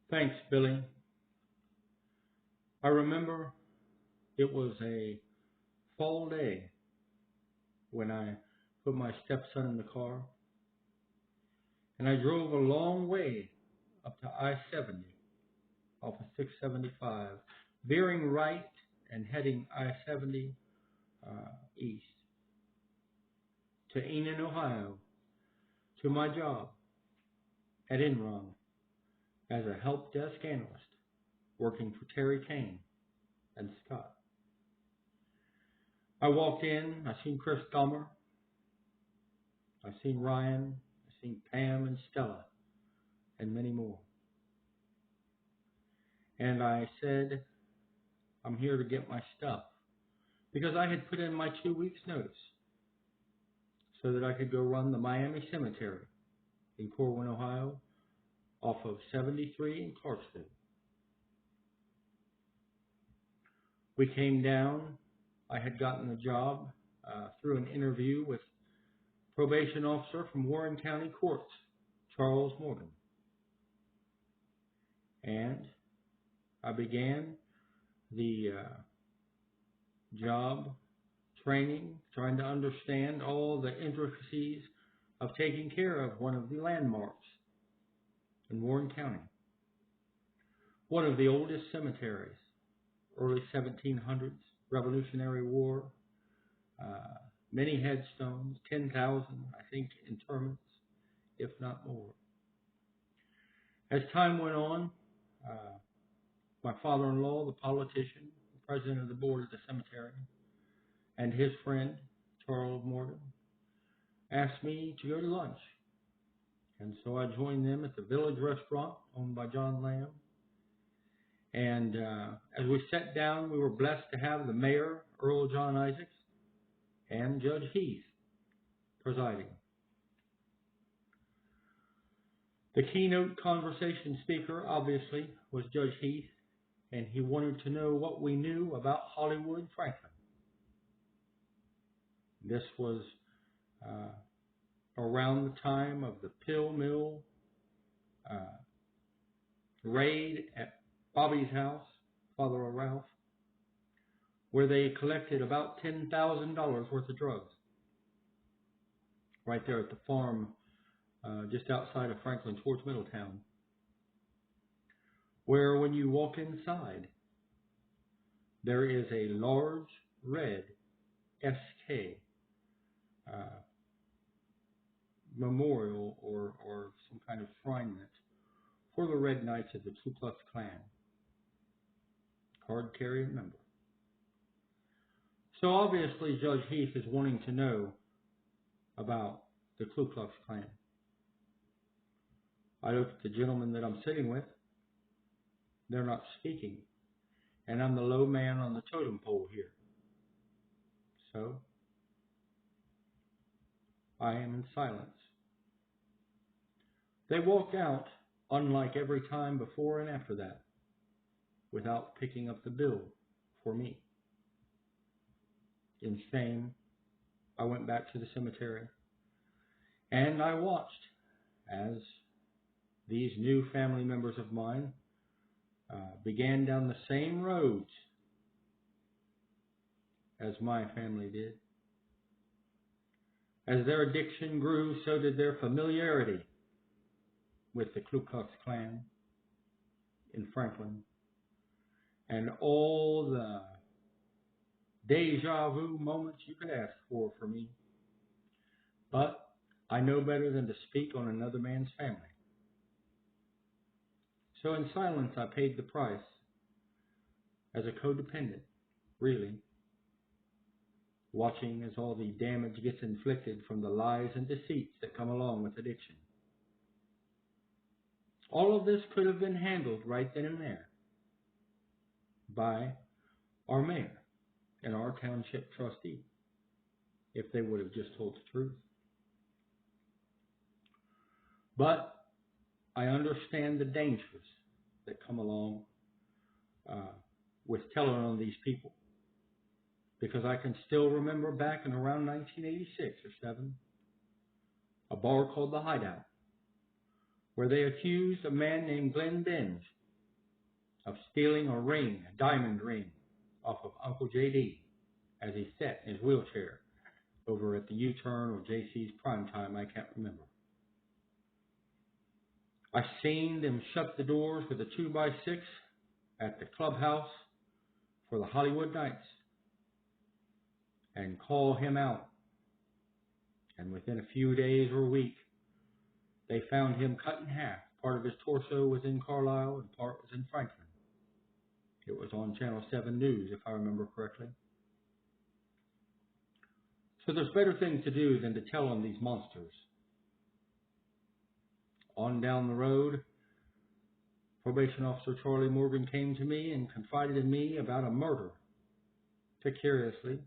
Thanks, Billy. I remember it was a fall day when I put my stepson in the car, and I drove a long way up to I-70 off of 675, veering right and heading I-70 east to Enid, Ohio, to my job at Enron as a help desk analyst working for Terry Kane and Scott. I walked in, I seen Chris Dahmer, I seen Ryan, I seen Pam and Stella, and many more. And I said, I'm here to get my stuff, because I had put in my 2 weeks notice so that I could go run the Miami Cemetery in Corwin, Ohio, off of 73 in Clarksville. We came down. I had gotten the job through an interview with probation officer from Warren County Courts, Charles Morgan. And I began the job training, trying to understand all the intricacies of taking care of one of the landmarks in Warren County. One of the oldest cemeteries, early 1700s, Revolutionary War, many headstones, 10,000, I think, interments, if not more. As time went on, my father-in-law, the politician, the president of the board of the cemetery, and his friend, Charles Morgan, asked me to go to lunch. And so I joined them at the Village Restaurant owned by John Lamb. And as we sat down, we were blessed to have the mayor, Earl John Isaacs, and Judge Heith presiding. The keynote conversation speaker, obviously, was Judge Heith, and he wanted to know what we knew about Hollywood Franklin. This was around the time of the Pill Mill raid at Bobby's house, Father of Ralph, where they collected about $10,000 worth of drugs right there at the farm just outside of Franklin towards Middletown, where when you walk inside, there is a large red SK memorial or some kind of shrinement for the Red Knights of the Ku Klux Klan, card-carrying member. So obviously Judge Heith is wanting to know about the Ku Klux Klan. I look at the gentleman that I'm sitting with. They're not speaking. And I'm the low man on the totem pole here. So I am in silence. They walked out, unlike every time before and after that, without picking up the bill for me. In shame, I went back to the cemetery, and I watched as these new family members of mine began down the same roads as my family did. As their addiction grew, so did their familiarity with the Ku Klux Klan in Franklin, and all the deja vu moments you could ask for me. But I know better than to speak on another man's family. So in silence, I paid the price as a codependent, really, watching as all the damage gets inflicted from the lies and deceits that come along with addiction. All of this could have been handled right then and there by our mayor and our township trustee if they would have just told the truth. But I understand the dangers that come along with telling on these people, because I can still remember back in around 1986 or 7, a bar called the Hideout, where they accused a man named Glenn Benj of stealing a diamond ring, off of Uncle J.D. as he sat in his wheelchair over at the U-Turn or J.C.'s Primetime, I can't remember. I seen them shut the doors with a 2x6 at the clubhouse for the Hollywood Nights and call him out. And within a few days or a week, they found him cut in half. Part of his torso was in Carlisle and part was in Franklin. It was on Channel 7 News, if I remember correctly. So there's better things to do than to tell on these monsters. On down the road, Probation Officer Charlie Morgan came to me and confided in me about a murder, precariously,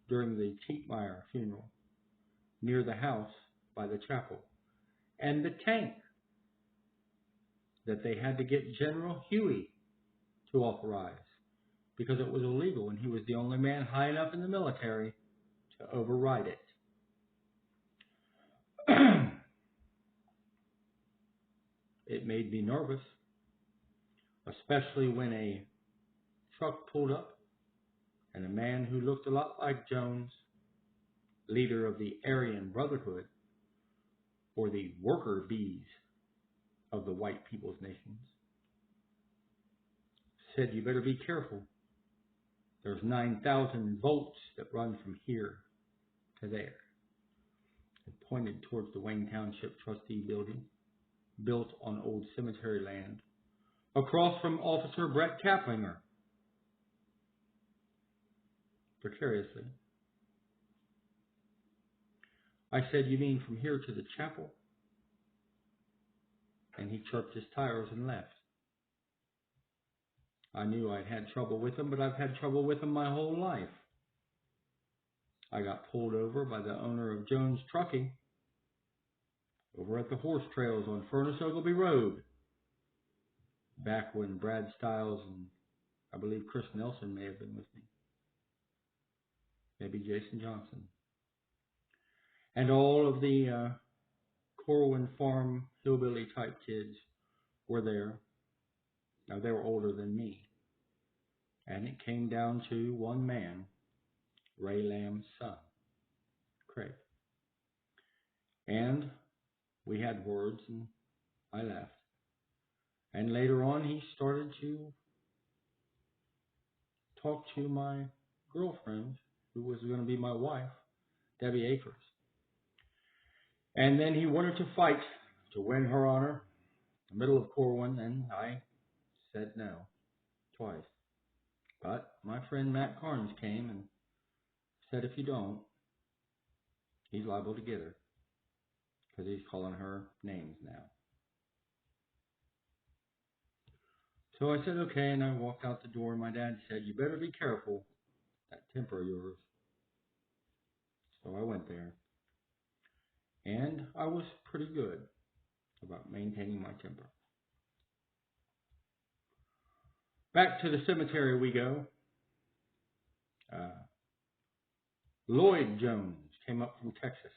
during the Tietmeyer funeral, near the house by the chapel, and the tank that they had to get General Huey to authorize, because it was illegal and he was the only man high enough in the military to override it. It made me nervous, especially when a truck pulled up and a man who looked a lot like Jones, leader of the Aryan Brotherhood, or the worker bees of the white people's nations, said, "You better be careful. There's 9,000 volts that run from here to there." It pointed towards the Wayne Township Trustee Building, built on old cemetery land, across from Officer Brett Kaplinger. Precariously. I said, "You mean from here to the chapel?" And he chirped his tires and left. I knew I'd had trouble with him, but I've had trouble with him my whole life. I got pulled over by the owner of Jones Trucking over at the horse trails on Furnace Ogilvy Road, back when Brad Stiles and I believe Chris Nelson may have been with me. Maybe Jason Johnson. And all of the Corwin Farm hillbilly type kids were there. Now, they were older than me. And it came down to one man, Ray Lamb's son, Craig. And we had words, and I left. And later on, he started to talk to my girlfriend, who was going to be my wife, Debbie Akers. And then he wanted to fight to win her honor in the middle of Corwin, and I said no, twice. But my friend Matt Carnes came and said, if you don't, he's liable to get her, because he's calling her names now. So I said, okay, and I walked out the door, and my dad said, you better be careful, that temper of yours. So I went there, and I was pretty good about maintaining my temper. Back to the cemetery we go. Lloyd Jones came up from Texas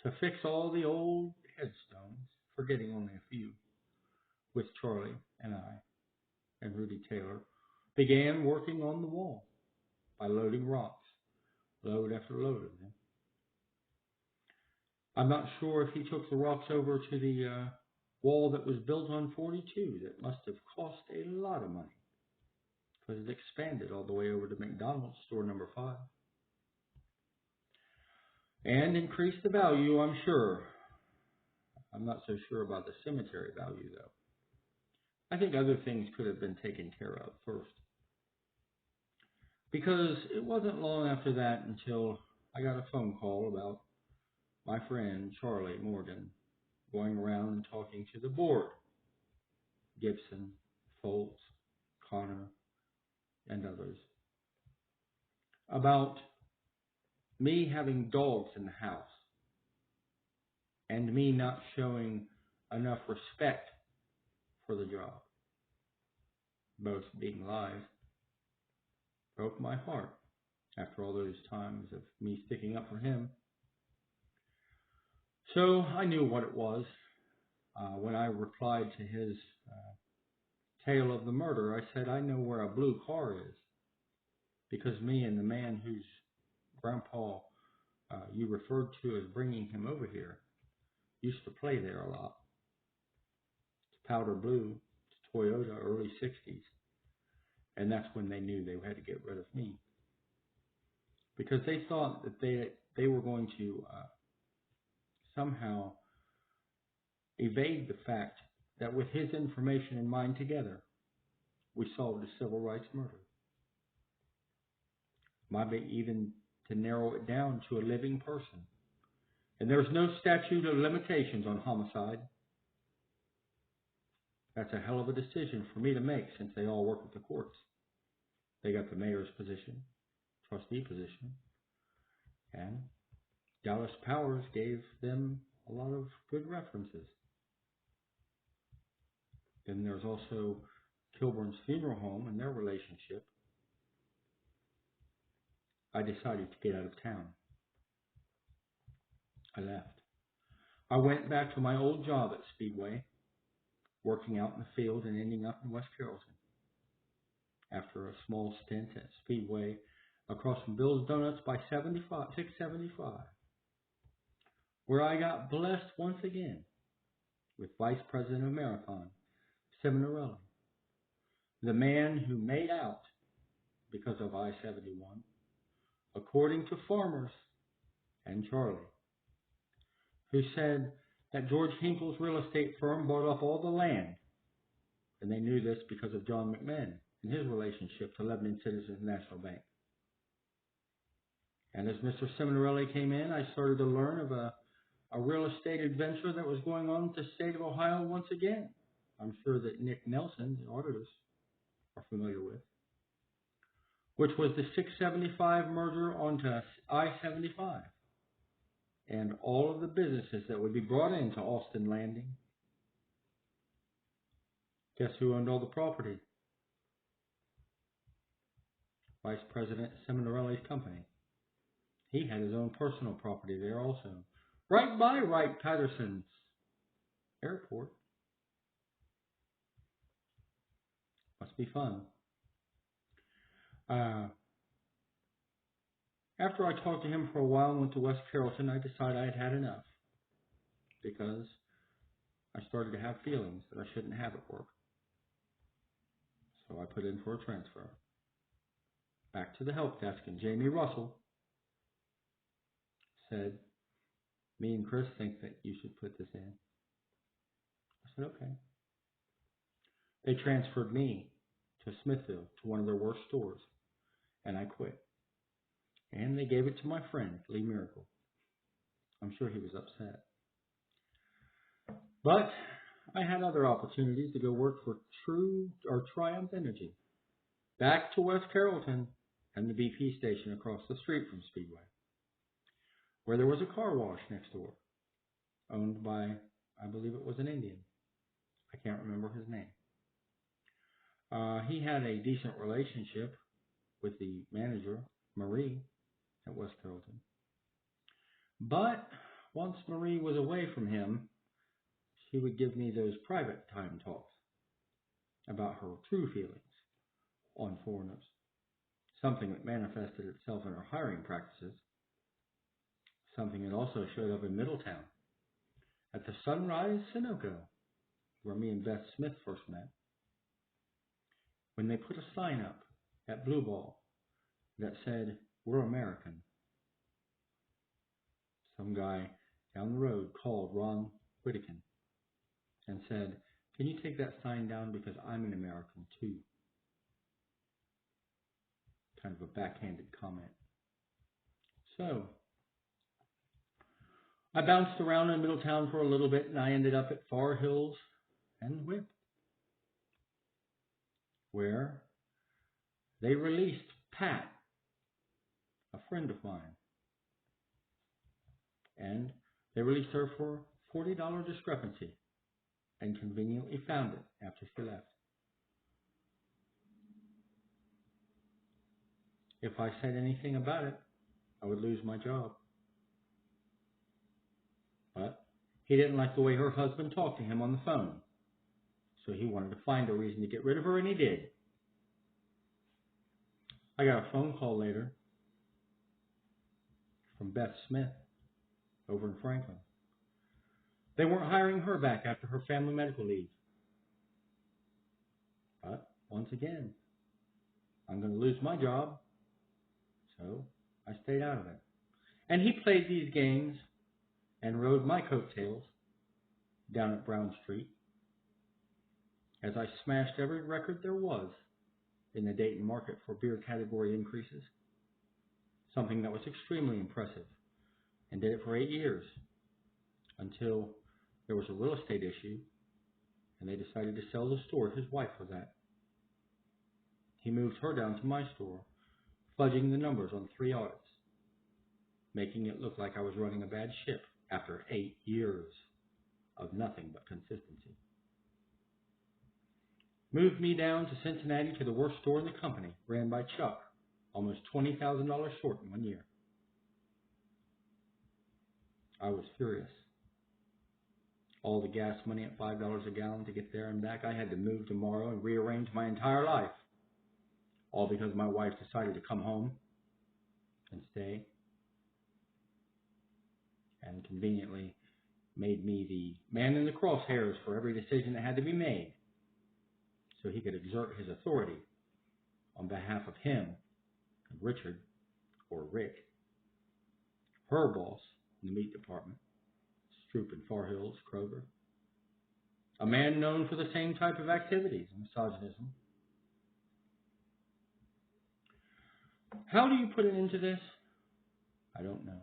to fix all the old headstones, forgetting only a few, with Charlie and I and Rudy Taylor began working on the wall by loading rocks, load after load of them. I'm not sure if he took the rocks over to the wall that was built on 42. That must have cost a lot of money, because it expanded all the way over to McDonald's store number 5. And increased the value, I'm sure. I'm not so sure about the cemetery value, though. I think other things could have been taken care of first. Because it wasn't long after that until I got a phone call about my friend Charlie Morgan going around and talking to the board. Gibson, Foltz, Connor, and others. About me having dogs in the house and me not showing enough respect for the job. Both being lies. Broke my heart after all those times of me sticking up for him. So I knew what it was when I replied to his tale of the murder, I said, I know where a blue car is, because me and the man whose grandpa you referred to as bringing him over here used to play there a lot. It's powder blue. It's Toyota, early 60s. And that's when they knew they had to get rid of me. Because they thought that they were going to somehow evade the fact that with his information and mine together, we solved a civil rights murder. Might be even to narrow it down to a living person. And there's no statute of limitations on homicide. That's a hell of a decision for me to make, since they all work with the courts. They got the mayor's position, trustee position, and Dallas Powers gave them a lot of good references. Then there's also Kilburn's funeral home and their relationship. I decided to get out of town. I left. I went back to my old job at Speedway, working out in the field and ending up in West Carrollton. After a small stint at Speedway across from Bill's Donuts by 675, where I got blessed once again with Vice President of Marathon, Ciminarelli, the man who made out because of I-71, according to farmers and Charlie, who said that George Hinkle's real estate firm bought up all the land, and they knew this because of John McMahon and his relationship to Lebanon Citizens National Bank. And as Mr. Ciminarelli came in, I started to learn of a real estate adventure that was going on in the state of Ohio once again. I'm sure that Nick Nelson, the auditors, are familiar with, which was the 675 merger onto I-75 and all of the businesses that would be brought into Austin Landing. Guess who owned all the property? Vice President Ciminarelli's company. He had his own personal property there also, right by Wright-Patterson's airport. Must be fun. After I talked to him for a while and went to West Carrollton, I decided I had had enough, because I started to have feelings that I shouldn't have at work. So I put in for a transfer. Back to the help desk, and Jamie Russell said, me and Chris think that you should put this in. I said, okay. They transferred me to Smithville, to one of their worst stores, and I quit. And they gave it to my friend, Lee Miracle. I'm sure he was upset. But I had other opportunities to go work for Triumph Energy, back to West Carrollton and the BP station across the street from Speedway, where there was a car wash next door, owned by, I believe it was an Indian. I can't remember his name. He had a decent relationship with the manager, Marie, at West Carrollton. But once Marie was away from him, she would give me those private time talks about her true feelings on foreigners, something that manifested itself in her hiring practices, something that also showed up in Middletown at the Sunrise Sunoco, where me and Beth Smith first met, when they put a sign up at Blue Ball that said, "We're American." Some guy down the road called Ron Whittikin and said, "Can you take that sign down because I'm an American too?" Kind of a backhanded comment. So I bounced around in Middletown for a little bit, and I ended up at Far Hills and Whip, where they released Pat, a friend of mine, and they released her for $40 discrepancy, and conveniently found it after she left. If I said anything about it, I would lose my job. But he didn't like the way her husband talked to him on the phone, so he wanted to find a reason to get rid of her, and he did. I got a phone call later from Beth Smith over in Franklin. They weren't hiring her back after her family medical leave. But once again, I'm going to lose my job, so I stayed out of it. And he played these games and rode my coattails down at Brown Street as I smashed every record there was in the Dayton market for beer category increases, something that was extremely impressive, and did it for 8 years until there was a real estate issue and they decided to sell the store his wife was at. He moved her down to my store, fudging the numbers on 3 audits, making it look like I was running a bad ship after 8 years of nothing but consistency. Moved me down to Cincinnati to the worst store in the company, ran by Chuck, almost $20,000 short in 1 year. I was furious. All the gas money at $5 a gallon to get there and back. I had to move tomorrow and rearrange my entire life. All because my wife decided to come home and stay. And conveniently made me the man in the crosshairs for every decision that had to be made, so he could exert his authority on behalf of him and Richard, or Rick, her boss in the meat department, Stroop in Far Hills, Kroger, a man known for the same type of activities, misogynism. How do you put an end to this? I don't know.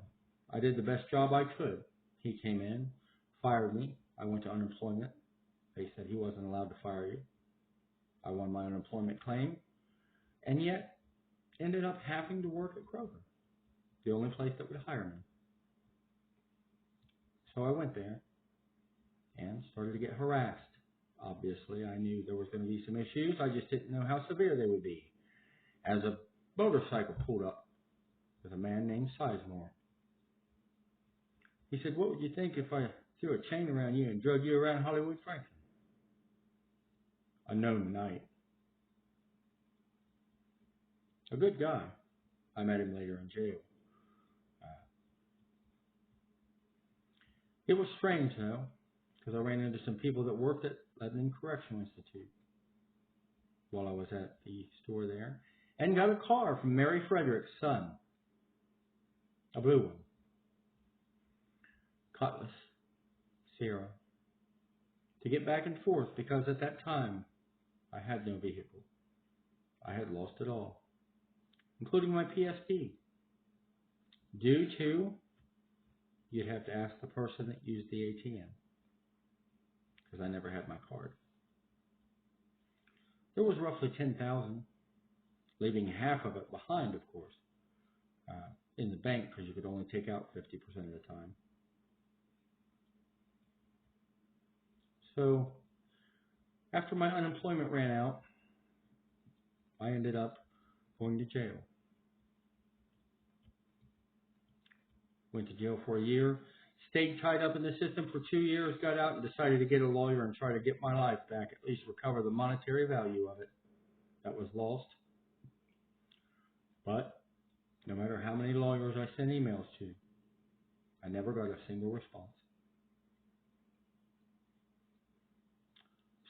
I did the best job I could. He came in, fired me. I went to unemployment. They said he wasn't allowed to fire you. I won my unemployment claim, and yet ended up having to work at Kroger, the only place that would hire me. So I went there and started to get harassed. Obviously, I knew there was going to be some issues. I just didn't know how severe they would be. As a motorcycle pulled up with a man named Sizemore. He said, "What would you think if I threw a chain around you and drug you around Hollywood Franklin?" A known night. A good guy. I met him later in jail. It was strange, though, because I ran into some people that worked at Lebanon Correctional Institute while I was at the store there, and got a car from Mary Frederick's son, a blue one, Cutlass, Sierra, to get back and forth, because at that time I had no vehicle. I had lost it all, including my PSP, due to, you'd have to ask the person that used the ATM, because I never had my card. There was roughly $10,000, leaving half of it behind, of course, in the bank, because you could only take out 50% of the time. So after my unemployment ran out, I ended up going to jail. Went to jail for a year, stayed tied up in the system for 2 years, got out and decided to get a lawyer and try to get my life back, at least recover the monetary value of it that was lost. But no matter how many lawyers I sent emails to, I never got a single response.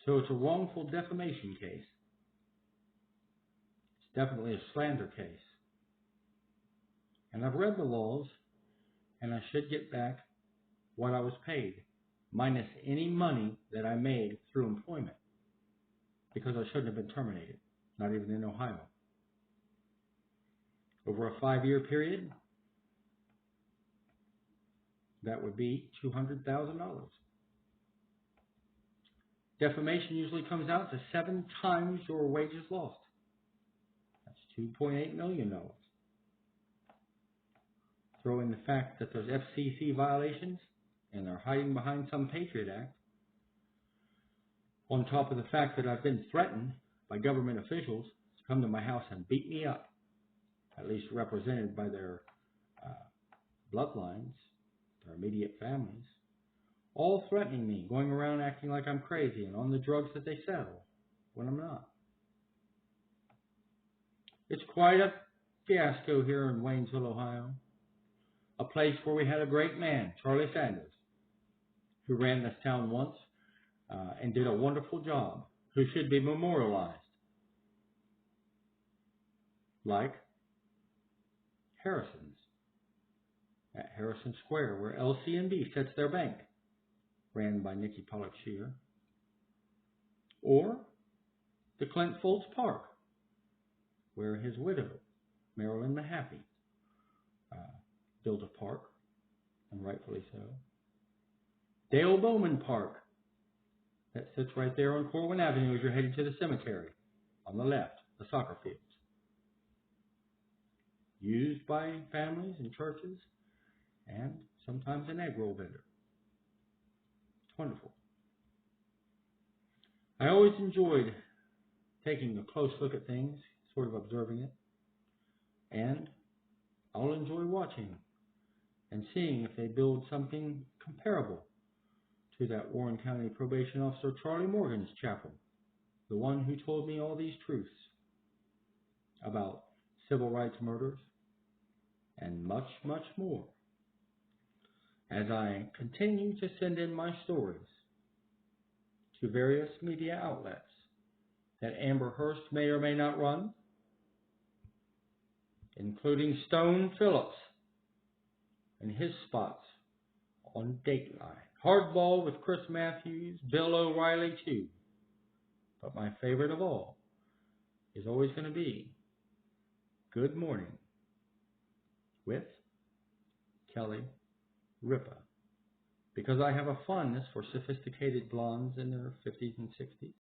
So it's a wrongful defamation case. It's definitely a slander case. And I've read the laws, and I should get back what I was paid, minus any money that I made through employment, because I shouldn't have been terminated, not even in Ohio. Over a 5-year period, that would be $200,000. Defamation usually comes out to 7 times your wages lost. That's $2.8 million. Throw in the fact that there's FCC violations and they're hiding behind some Patriot Act, on top of the fact that I've been threatened by government officials to come to my house and beat me up, at least represented by their bloodlines, their immediate families, all threatening me, going around acting like I'm crazy and on the drugs that they sell when I'm not. It's quite a fiasco here in Waynesville, Ohio, a place where we had a great man, Charlie Sanders, who ran this town once and did a wonderful job, who should be memorialized, like Harrison's at Harrison Square, where LC&B sets their bank, ran by Nikki Pollock-Shear, or the Clint Foltz Park, where his widow, Marilyn Mahaffey, built a park, and rightfully so. Dale Bowman Park, that sits right there on Corwin Avenue as you're headed to the cemetery, on the left, the soccer fields. Used by families and churches, and sometimes an egg roll vendor. It's wonderful. I always enjoyed taking a close look at things, sort of observing it, and I'll enjoy watching and seeing if they build something comparable to that Warren County Probation Officer Charlie Morgan's chapel, the one who told me all these truths about civil rights murders and much, much more, as I continue to send in my stories to various media outlets that Amber Hearst may or may not run, including Stone Phillips and his spots on Dateline, Hardball with Chris Matthews, Bill O'Reilly too. But my favorite of all is always going to be Good Morning with Kelly Ripa, because I have a fondness for sophisticated blondes in their 50s and 60s.